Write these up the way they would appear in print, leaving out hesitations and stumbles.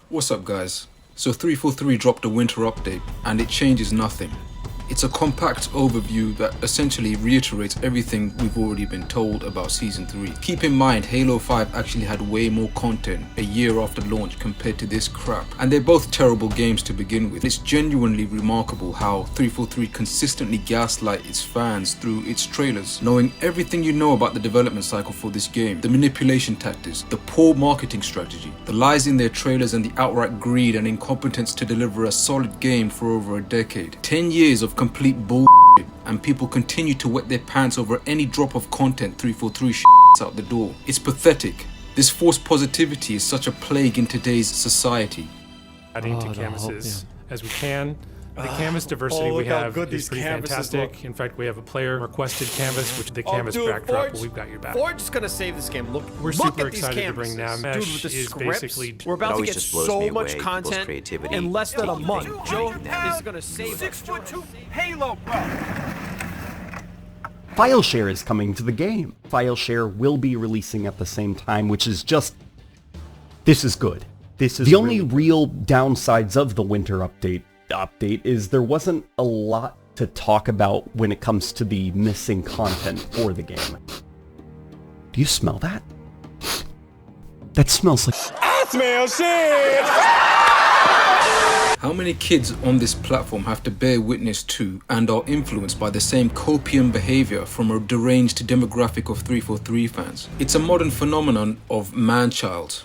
What's up guys? So 343 dropped a winter update and it changes nothing. It's a compact overview that essentially reiterates everything we've already been told about Season 3. Keep in mind, Halo 5 actually had way more content a year after launch compared to this crap. And they're both terrible games to begin with. It's genuinely remarkable how 343 consistently gaslight its fans through its trailers, knowing everything you know about the development cycle for this game, the manipulation tactics, the poor marketing strategy, the lies in their trailers and the outright greed and incompetence to deliver a solid game for over a decade. 10 years of complete bullshit, and people continue to wet their pants over any drop of content 343 shits out the door. It's pathetic. This forced positivity is such a plague in today's society. Adding to canvases as we can. The canvas diversity we have is pretty fantastic. In fact, we have a player requested canvas, which the canvas backdrop, but we've got your back. Forge is gonna save this game. We're super excited to bring now. Mesh is basically... We're about to get so much content in less than a month. Joe is gonna save 6'2" Halo, bro. File share is coming to the game. File share will be releasing at the same time, which is just... This is good. This is the only real downsides of the winter update is there wasn't a lot to talk about when it comes to the missing content for the game. Do you smell that? That smells like... I smell shit! How many kids on this platform have to bear witness to and are influenced by the same copium behavior from a deranged demographic of 343 fans? It's a modern phenomenon of man-child.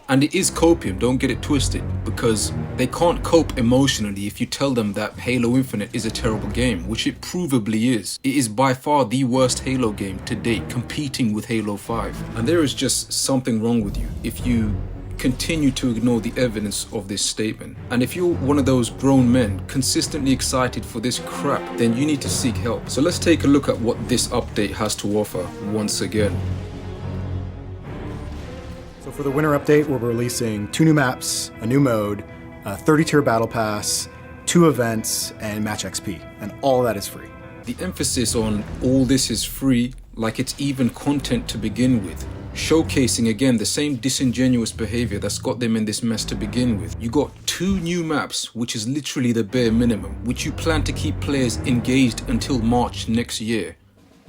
And it is copium, don't get it twisted, because they can't cope emotionally if you tell them that Halo Infinite is a terrible game, which it provably is. It is by far the worst Halo game to date, competing with Halo 5. And there is just something wrong with you if you continue to ignore the evidence of this statement. And if you're one of those grown men consistently excited for this crap, then you need to seek help. So let's take a look at what this update has to offer once again. So for the winter update, we're releasing 2 new maps, a new mode, a 30-tier battle pass, 2 events, and match XP. And all of that is free. The emphasis on all this is free, like it's even content to begin with, showcasing again the same disingenuous behavior that's got them in this mess to begin with. You got 2 new maps, which is literally the bare minimum, which you plan to keep players engaged until March next year.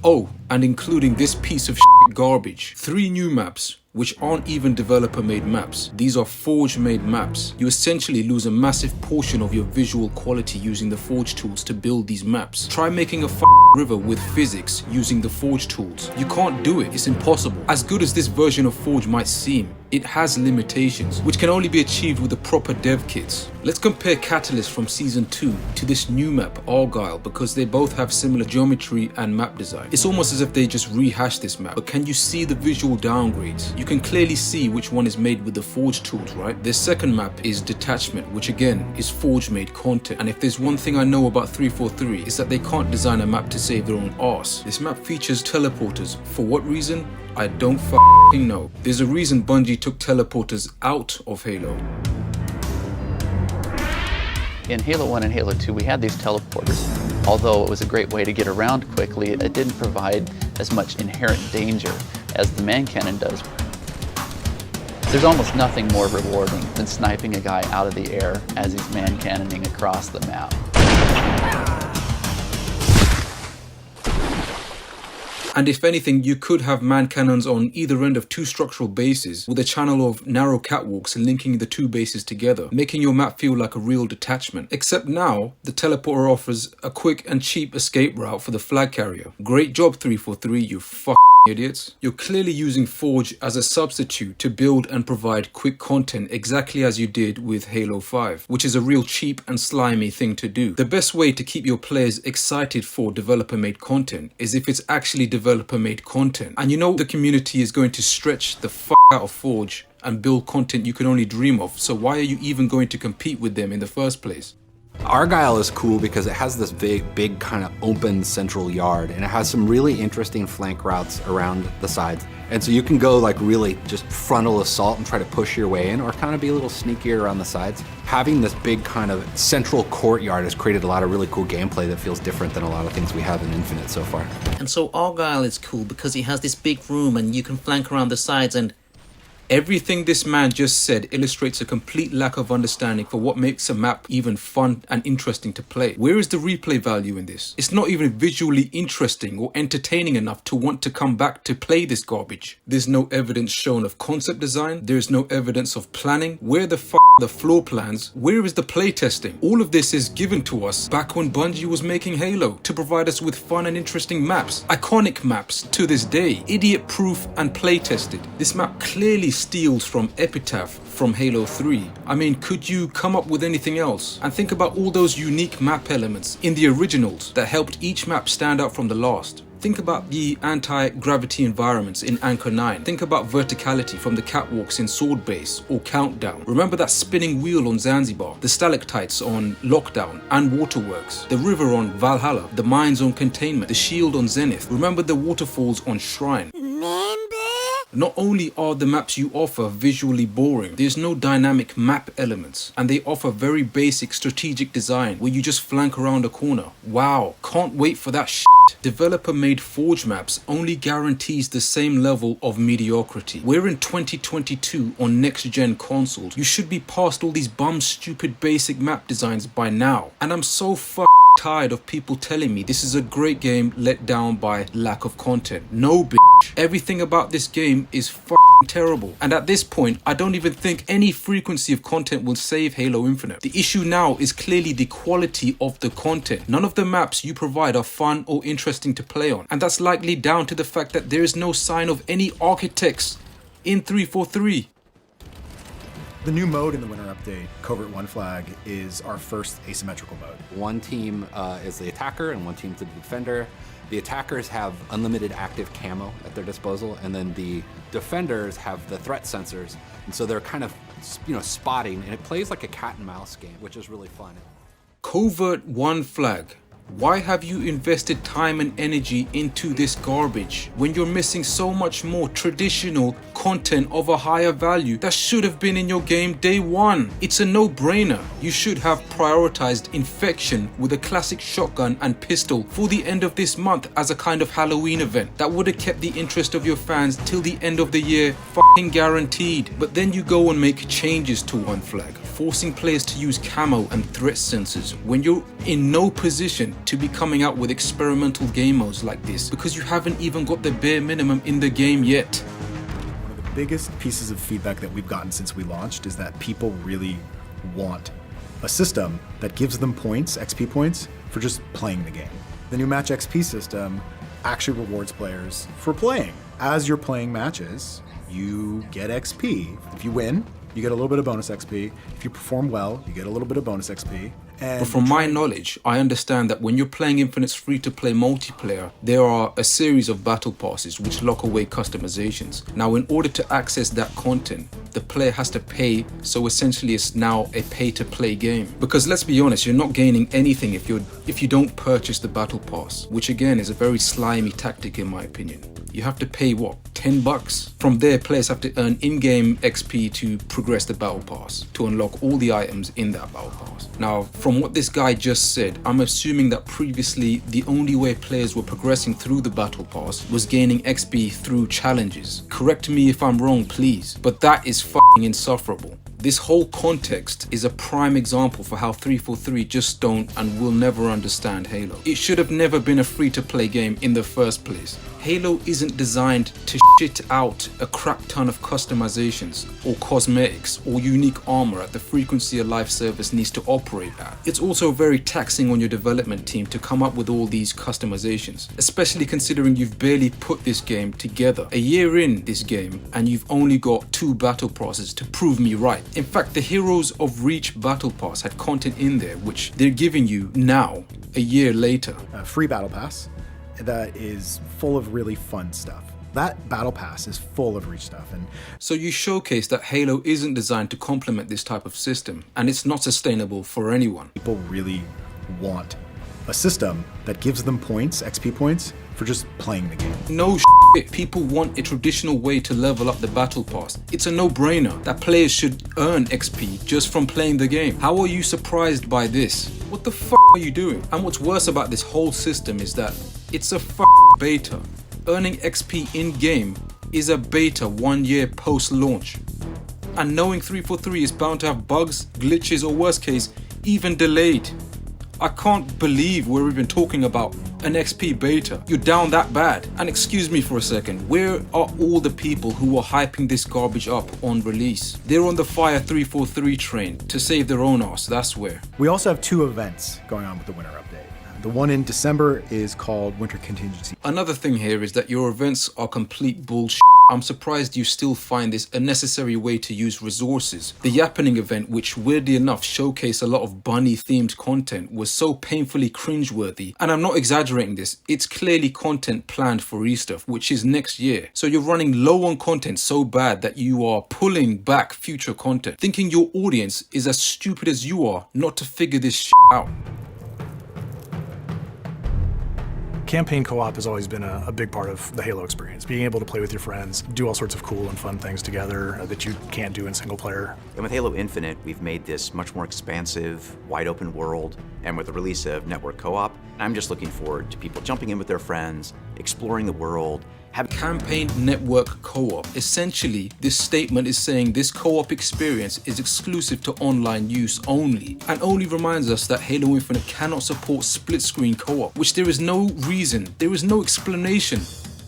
Oh, and including this piece of shit garbage, 3 new maps, which aren't even developer-made maps. These are Forge-made maps. You essentially lose a massive portion of your visual quality using the Forge tools to build these maps. Try making a river with physics using the Forge tools. You can't do it, it's impossible. As good as this version of Forge might seem, it has limitations, which can only be achieved with the proper dev kits. Let's compare Catalyst from Season 2 to this new map, Argyle, because they both have similar geometry and map design. It's almost as if they just rehashed this map, but can you see the visual downgrades? You can clearly see which one is made with the Forge tools, right? Their second map is Detachment, which again is Forge-made content. And if there's one thing I know about 343, it's that they can't design a map to save their own arse. This map features teleporters. For what reason? I don't f***ing know. There's a reason Bungie took teleporters out of Halo. In Halo 1 and Halo 2, we had these teleporters. Although it was a great way to get around quickly, it didn't provide as much inherent danger as the man cannon does. There's almost nothing more rewarding than sniping a guy out of the air as he's man cannoning across the map. And if anything, you could have man cannons on either end of 2 structural bases with a channel of narrow catwalks linking the 2 bases together, making your map feel like a real detachment. Except now, the teleporter offers a quick and cheap escape route for the flag carrier. Great job 343, you idiots. You're clearly using Forge as a substitute to build and provide quick content exactly as you did with Halo 5, which is a real cheap and slimy thing to do. The best way to keep your players excited for developer-made content is if it's actually developer-made content. And you know the community is going to stretch the out of Forge and build content you can only dream of, so why are you even going to compete with them in the first place? Argyle is cool because it has this big kind of open central yard, and it has some really interesting flank routes around the sides. And so you can go like really just frontal assault and try to push your way in, or kind of be a little sneakier around the sides. Having this big kind of central courtyard has created a lot of really cool gameplay that feels different than a lot of things we have in Infinite so far. And so Argyle is cool because it has this big room and you can flank around the sides and Everything this man just said illustrates a complete lack of understanding for what makes a map even fun and interesting to play. Where is the replay value in this? It's not even visually interesting or entertaining enough to want to come back to play this garbage. There's no evidence shown of concept design. There's no evidence of planning. Where the f the floor plans? Where is the playtesting? All of this is given to us back when Bungie was making Halo to provide us with fun and interesting maps. Iconic maps to this day. Idiot-proof and playtested. This map clearly steals from Epitaph from Halo 3. I mean, could you come up with anything else? And think about all those unique map elements in the originals that helped each map stand out from the last. Think about the anti-gravity environments in Anchor 9. Think about verticality from the catwalks in Sword Base or Countdown. Remember that spinning wheel on Zanzibar, the stalactites on Lockdown and Waterworks, the river on Valhalla, the mines on Containment, the shield on Zenith. Remember the waterfalls on Shrine. Not only are the maps you offer visually boring, there's no dynamic map elements, and they offer very basic strategic design where you just flank around a corner. Wow, can't wait for that shit. Developer-made Forge maps only guarantees the same level of mediocrity. We're in 2022 on next-gen consoles. You should be past all these bum stupid basic map designs by now. And I'm so tired of people telling me this is a great game let down by lack of content. No, bitch. Everything about this game is terrible. And at this point, I don't even think any frequency of content will save Halo Infinite. The issue now is clearly the quality of the content. None of the maps you provide are fun or interesting to play on. And that's likely down to the fact that there is no sign of any architects in 343. The new mode in the winter update, Covert One Flag, is our first asymmetrical mode. One team is the attacker and one team's the defender. The attackers have unlimited active camo at their disposal, and then the defenders have the threat sensors. And so they're kind of, spotting, and it plays like a cat and mouse game, which is really fun. Covert One Flag. Why have you invested time and energy into this garbage when you're missing so much more traditional content of a higher value that should have been in your game day one? It's a no-brainer. You should have prioritized Infection with a classic shotgun and pistol for the end of this month as a kind of Halloween event that would have kept the interest of your fans till the end of the year fucking guaranteed. But then you go and make changes to One Flag, forcing players to use camo and threat sensors when you're in no position to be coming out with experimental game modes like this because you haven't even got the bare minimum in the game yet. One of the biggest pieces of feedback that we've gotten since we launched is that people really want a system that gives them points, XP points, for just playing the game. The new Match XP system actually rewards players for playing. As you're playing matches, you get XP. If you win, you get a little bit of bonus XP. If you perform well, you get a little bit of bonus XP. But from my knowledge, I understand that when you're playing Infinite's free-to-play multiplayer, there are a series of battle passes which lock away customizations. Now, in order to access that content, the player has to pay, so essentially it's now a pay-to-play game. Because let's be honest, you're not gaining anything if you don't purchase the battle pass, which again is a very slimy tactic in my opinion. You have to pay what, $10? From there, players have to earn in-game XP to progress the battle pass, to unlock all the items in that battle pass. Now, from what this guy just said, I'm assuming that previously the only way players were progressing through the battle pass was gaining XP through challenges. Correct me if I'm wrong, please, but that is fucking insufferable. This whole context is a prime example for how 343 just don't and will never understand Halo. It should have never been a free-to-play game in the first place. Halo isn't designed to shit out a crap ton of customizations or cosmetics or unique armor at the frequency a live service needs to operate at. It's also very taxing on your development team to come up with all these customizations, especially considering you've barely put this game together. A year in this game and you've only got 2 battle passes to prove me right. In fact, the Heroes of Reach battle pass had content in there which they're giving you now, a year later. A free battle pass that is full of really fun stuff. That battle pass is full of Reach stuff. And so you showcase that Halo isn't designed to complement this type of system, and it's not sustainable for anyone. People really want a system that gives them points, XP points, for just playing the game. No shit. People want a traditional way to level up the battle pass. It's a no-brainer that players should earn XP just from playing the game. How are you surprised by this? What the fuck are you doing? And what's worse about this whole system is that it's a beta. Earning XP in-game is a beta 1 year post-launch. And knowing 343 is bound to have bugs, glitches, or worst case, even delayed. I can't believe we're even talking about an XP beta. You're down that bad. And excuse me for a second, where are all the people who are hyping this garbage up on release? They're on the Fire 343 train to save their own ass, that's where. We also have 2 events going on with the winter update. The one in December is called Winter Contingency. Another thing here is that your events are complete bullshit. I'm surprised you still find this a necessary way to use resources. The Yappening event, which weirdly enough showcased a lot of bunny themed content, was so painfully cringeworthy. And I'm not exaggerating this, it's clearly content planned for Easter, which is next year. So you're running low on content so bad that you are pulling back future content, thinking your audience is as stupid as you are not to figure this shit out. Campaign co-op has always been a big part of the Halo experience. Being able to play with your friends, do all sorts of cool and fun things together that you can't do in single player. And with Halo Infinite, we've made this much more expansive, wide open world. And with the release of Network Co-op, I'm just looking forward to people jumping in with their friends, exploring the world. Campaign Network Co-op. Essentially, this statement is saying this co-op experience is exclusive to online use only, and only reminds us that Halo Infinite cannot support split-screen co-op, which there is no reason, there is no explanation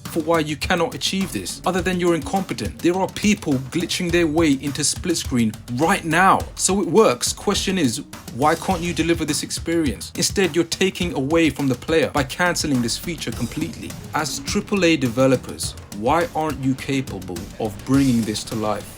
for why you cannot achieve this, other than you're incompetent. There are people glitching their way into split screen right now. So it works. Question is, why can't you deliver this experience? Instead, you're taking away from the player by cancelling this feature completely. As AAA developers, why aren't you capable of bringing this to life?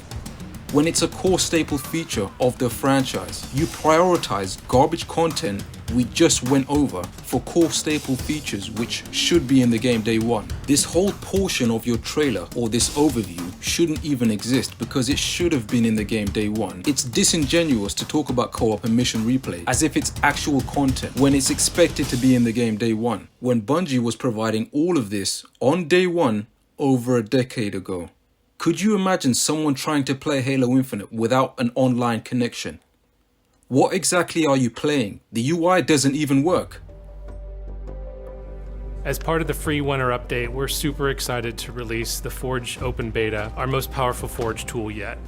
When it's a core staple feature of the franchise, you prioritize garbage content we just went over for core staple features which should be in the game day one. This whole portion of your trailer or this overview shouldn't even exist because it should have been in the game day one. It's disingenuous to talk about co-op and mission replay as if it's actual content when it's expected to be in the game day one, when Bungie was providing all of this on day one over a decade ago. Could you imagine someone trying to play Halo Infinite without an online connection? What exactly are you playing? The UI doesn't even work. As part of the free winter update, we're super excited to release the Forge Open Beta, our most powerful Forge tool yet.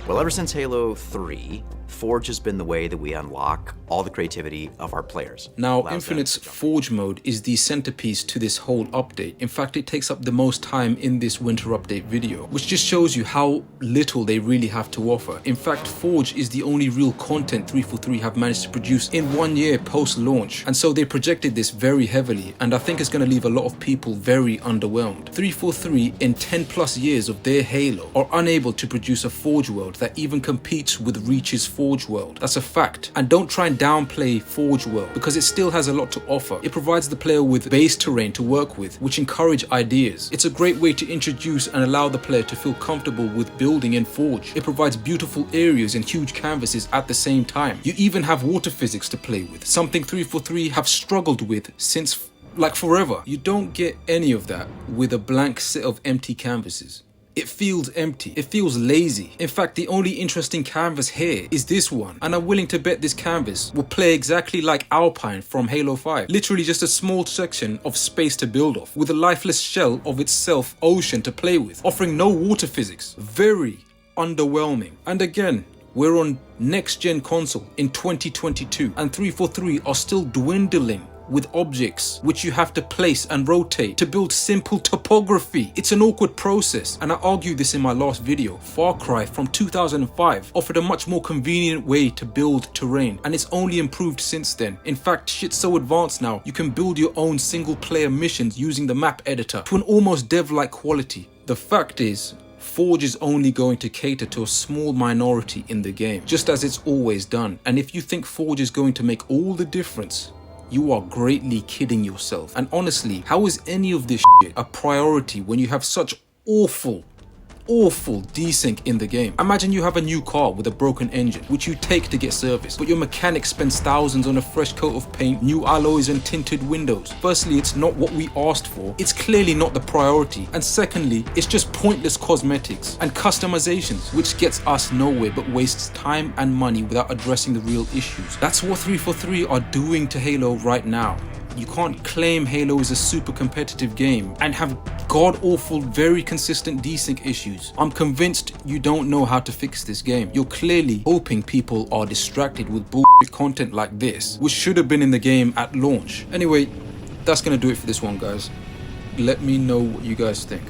Well, ever since Halo 3, Forge has been the way that we unlock all the creativity of our players. Now, Infinite's Forge mode is the centerpiece to this whole update. In fact, it takes up the most time in this winter update video, which just shows you how little they really have to offer. In fact, Forge is the only real content 343 have managed to produce in 1 year post-launch, and so they projected this very heavily, and I think it's going to leave a lot of people very underwhelmed. 343, in 10 plus years of their Halo, are unable to produce a Forge world that even competes with Reach's Forge world. That's a fact. And don't try and downplay Forge world because it still has a lot to offer. It provides the player with base terrain to work with, which encourage ideas. It's a great way to introduce and allow the player to feel comfortable with building in Forge. It provides beautiful areas and huge canvases at the same time. You even have water physics to play with, something 343 have struggled with since like forever. You don't get any of that with a blank set of empty canvases. It feels empty. It feels lazy. In fact, the only interesting canvas here is this one, and I'm willing to bet this canvas will play exactly like Alpine from Halo 5. Literally just a small section of space to build off, with a lifeless shell of itself ocean to play with, offering no water physics. Very underwhelming. And again, we're on next-gen console in 2022, and 343 are still dwindling with objects which you have to place and rotate to build simple topography. It's an awkward process, and I argued this in my last video. Far Cry from 2005 offered a much more convenient way to build terrain, and it's only improved since then. In fact, shit's so advanced now, you can build your own single player missions using the map editor to an almost dev-like quality. The fact is, Forge is only going to cater to a small minority in the game, just as it's always done. And if you think Forge is going to make all the difference, you are greatly kidding yourself. And honestly, how is any of this shit a priority when you have such awful desync in the game? Imagine you have a new car with a broken engine, which you take to get serviced, but your mechanic spends thousands on a fresh coat of paint, new alloys and tinted windows. Firstly, it's not what we asked for. It's clearly not the priority. And secondly, it's just pointless cosmetics and customizations, which gets us nowhere but wastes time and money without addressing the real issues. That's what 343 are doing to Halo right now. You can't claim Halo is a super competitive game and have god-awful, very consistent desync issues. I'm convinced you don't know how to fix this game. You're clearly hoping people are distracted with bullshit content like this, which should have been in the game at launch. Anyway, that's gonna do it for this one, guys. Let me know what you guys think.